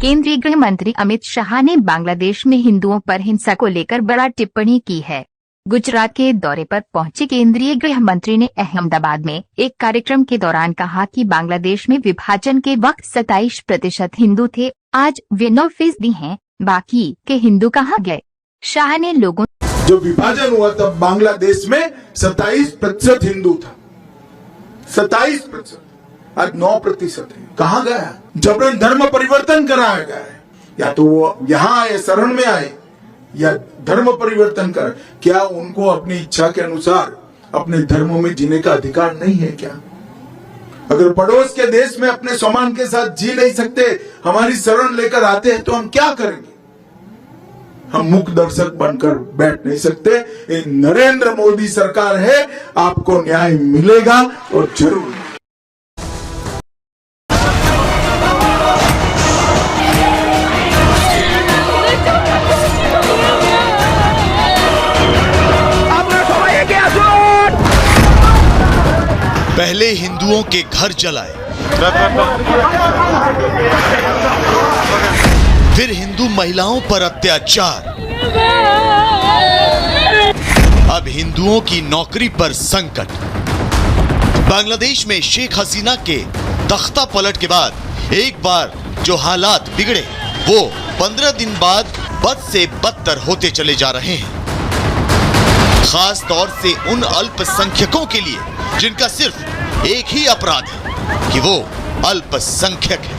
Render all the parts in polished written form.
केंद्रीय गृह मंत्री अमित शाह ने बांग्लादेश में हिंदुओं पर हिंसा को लेकर बड़ा टिप्पणी की है। गुजरात के दौरे पर पहुंचे केंद्रीय गृह मंत्री ने अहमदाबाद में एक कार्यक्रम के दौरान कहा कि बांग्लादेश में विभाजन के वक्त 27% हिंदू थे, आज वे 9% हैं, बाकी के हिंदू कहाँ गए। शाह ने लोगों जो विभाजन हुआ तब बांग्लादेश में 27% हिंदू था, 27%, आज 9% है। कहाँ गया? जबरन धर्म परिवर्तन कराया गया है। या तो वो यहाँ आए, शरण में आए, या धर्म परिवर्तन कर। क्या उनको अपनी इच्छा के अनुसार अपने धर्मों में जीने का अधिकार नहीं है क्या? अगर पड़ोस के देश में अपने सम्मान के साथ जी नहीं सकते, हमारी शरण लेकर आते हैं, तो हम क्या करेंगे? हम मूक दर्शक बनकर बैठ नहीं सकते। ये नरेंद्र मोदी सरकार है, आपको न्याय मिलेगा और जरूर। पहले हिंदुओं के घर जलाए, फिर हिंदू महिलाओं पर अत्याचार, अब हिंदुओं की नौकरी पर संकट। बांग्लादेश में शेख हसीना के तख्ता पलट के बाद एक बार जो हालात बिगड़े, वो 15 दिन बाद बद से बदतर होते चले जा रहे हैं। खास तौर से उन अल्पसंख्यकों के लिए जिनका सिर्फ एक ही अपराध है कि वो अल्पसंख्यक है।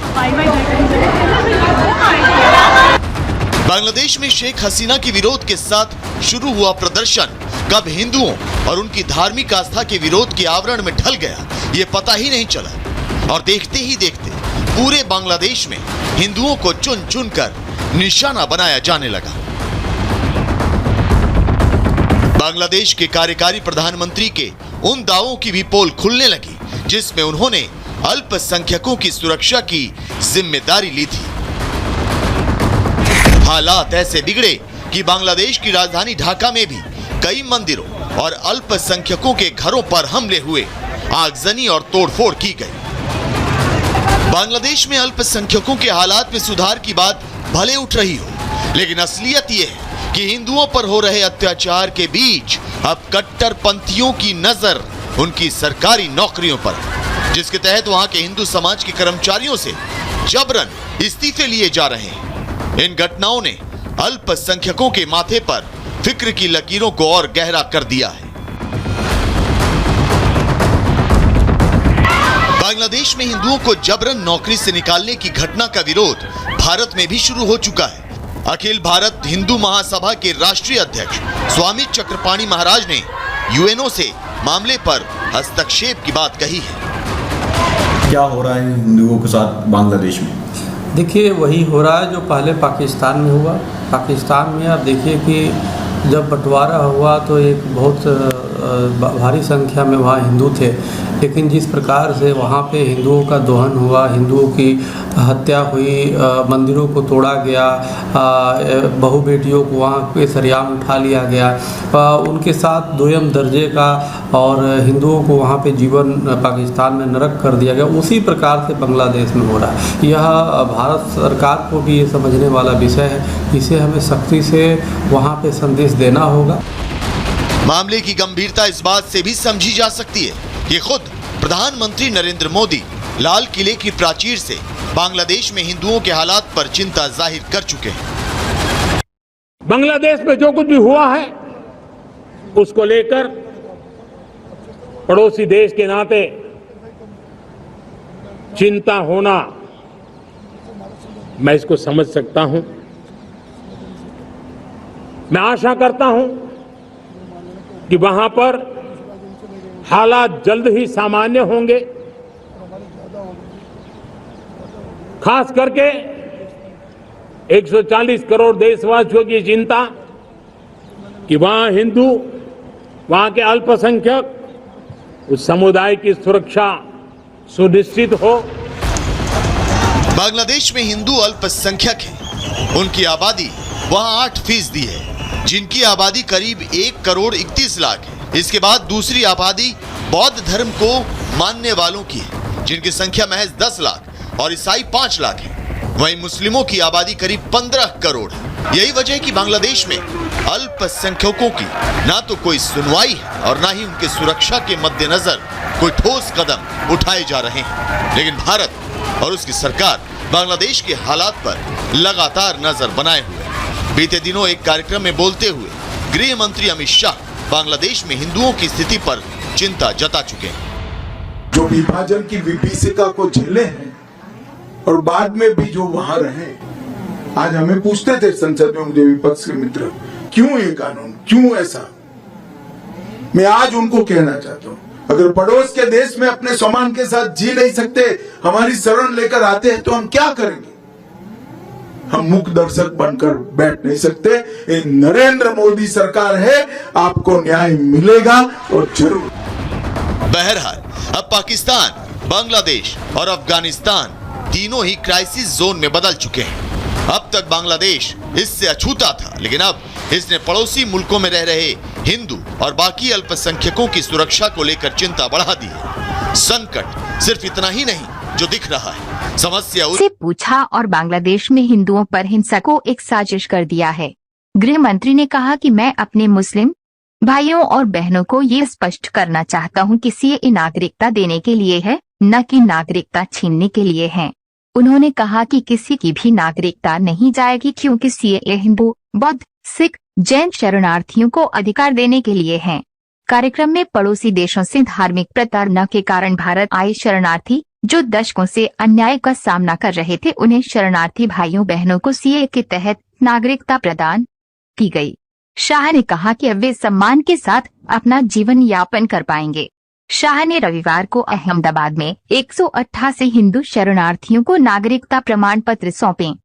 बांग्लादेश में शेख हसीना के विरोध के साथ शुरू हुआ प्रदर्शन कब हिंदुओं और उनकी धार्मिक आस्था के विरोध के आवरण में ढल गया, ये पता ही नहीं चला। और देखते ही देखते पूरे बांग्लादेश में हिंदुओं को चुन चुन कर निशाना बनाया जाने लगा। बांग्लादेश के कार्यकारी प्रधानमंत्री के उन दावों की भी पोल खुलने लगी जिसमें उन्होंने अल्पसंख्यकों की सुरक्षा की जिम्मेदारी ली थी। हालात ऐसे बिगड़े कि बांग्लादेश की राजधानी ढाका में भी कई मंदिरों और अल्पसंख्यकों के घरों पर हमले हुए, आगजनी और तोड़फोड़ की गई। बांग्लादेश में अल्पसंख्यकों के हालात में सुधार की बात भले उठ रही हो, लेकिन असलियत यह है कि हिंदुओं पर हो रहे अत्याचार के बीच अब कट्टरपंथियों की नजर उनकी सरकारी नौकरियों पर, जिसके तहत वहां के हिंदू समाज के कर्मचारियों से जबरन इस्तीफे लिए जा रहे हैं। इन घटनाओं ने अल्पसंख्यकों के माथे पर फिक्र की लकीरों को और गहरा कर दिया है। बांग्लादेश में हिंदुओं को जबरन नौकरी से निकालने की घटना का विरोध भारत में भी शुरू हो चुका है। अखिल भारत हिंदू महासभा के राष्ट्रीय अध्यक्ष स्वामी चक्रपाणी महाराज ने यूएनओ से मामले पर हस्तक्षेप की बात कही है। क्या हो रहा है हिंदुओं के साथ बांग्लादेश में? देखिए, वही हो रहा है जो पहले पाकिस्तान में हुआ। पाकिस्तान में आप देखिए कि जब बंटवारा हुआ तो एक बहुत भारी संख्या में वहाँ हिंदू थे, लेकिन जिस प्रकार से वहाँ पे हिंदुओं का दोहन हुआ, हिंदुओं की हत्या हुई, मंदिरों को तोड़ा गया, बहू बेटियों को वहाँ पे सरेआम उठा लिया गया, उनके साथ दोयम दर्जे का और हिंदुओं को वहाँ पे जीवन पाकिस्तान में नरक कर दिया गया। उसी प्रकार से बांग्लादेश में हो रहा है। यह भारत सरकार को भी ये समझने वाला विषय है, इसे हमें सख्ती से वहाँ पे संदेश देना होगा। मामले की गंभीरता इस बात से भी समझी जा सकती है कि खुद प्रधानमंत्री नरेंद्र मोदी लाल किले की प्राचीर से बांग्लादेश में हिंदुओं के हालात पर चिंता जाहिर कर चुके हैं। बांग्लादेश में जो कुछ भी हुआ है उसको लेकर पड़ोसी देश के नाते चिंता होना, मैं इसको समझ सकता हूं। मैं आशा करता हूं कि वहां पर हालात जल्द ही सामान्य होंगे। खास करके 140 करोड़ देशवासियों की चिंता कि वहां हिंदू, वहां के अल्पसंख्यक, उस समुदाय की सुरक्षा सुनिश्चित हो। बांग्लादेश में हिंदू अल्पसंख्यक हैं। उनकी आबादी वहां 8% है, जिनकी आबादी करीब 1 करोड़ 31 लाख है। इसके बाद दूसरी आबादी बौद्ध धर्म को मानने वालों की है, जिनकी संख्या महज 10 लाख और ईसाई 5 लाख है। वहीं मुस्लिमों की आबादी करीब 15 करोड़ है। यही वजह है कि बांग्लादेश में अल्पसंख्यकों की ना तो कोई सुनवाई है और ना ही उनके सुरक्षा के मद्देनजर कोई ठोस कदम उठाए जा रहे हैं। लेकिन भारत और उसकी सरकार बांग्लादेश के हालात पर लगातार नजर बनाए हुए है। बीते दिनों एक कार्यक्रम में बोलते हुए गृह मंत्री अमित शाह बांग्लादेश में हिंदुओं की स्थिति पर चिंता जता चुके हैं। जो विभाजन की विभीषिका को झेले हैं और बाद में भी जो वहां रहे, आज हमें पूछते थे संसद में मुझे विपक्ष के मित्र, क्यों ये कानून, क्यों ऐसा? मैं आज उनको कहना चाहता हूं, अगर पड़ोस के देश में अपने सम्मान के साथ जी नहीं सकते, हमारी शरण लेकर आते हैं तो हम क्या करेंगे? हम मूक दर्शक बनकर बैठ नहीं सकते। ये नरेंद्र मोदी सरकार है, आपको न्याय मिलेगा और जरूर। बहरहाल अब पाकिस्तान, बांग्लादेश और अफगानिस्तान तीनों ही क्राइसिस जोन में बदल चुके हैं। अब तक बांग्लादेश इससे अछूता था, लेकिन अब इसने पड़ोसी मुल्कों में रह रहे हिंदू और बाकी अल्पसंख्यकों की सुरक्षा को लेकर चिंता बढ़ा दी है। संकट सिर्फ इतना ही नहीं जो दिख रहा है, समस्या से पूछा और बांग्लादेश में हिंदुओं पर हिंसा को एक साजिश कर दिया है। गृह मंत्री ने कहा कि मैं अपने मुस्लिम भाइयों और बहनों को ये स्पष्ट करना चाहता हूं कि सीएए नागरिकता देने के लिए है, न कि नागरिकता छीनने के लिए है। उन्होंने कहा कि किसी की भी नागरिकता नहीं जाएगी, क्योंकि सीएए हिंदू, बौद्ध, सिख, जैन शरणार्थियों को अधिकार देने के लिए है। कार्यक्रम में पड़ोसी देशों से धार्मिक प्रताड़ना के कारण भारत आए शरणार्थी जो दशकों से अन्याय का सामना कर रहे थे, उन्हें शरणार्थी भाइयों बहनों को सीएए के तहत नागरिकता प्रदान की गई। शाह ने कहा कि अब वे सम्मान के साथ अपना जीवन यापन कर पाएंगे। शाह ने रविवार को अहमदाबाद में 188 हिंदू शरणार्थियों को नागरिकता प्रमाण पत्र सौंपे।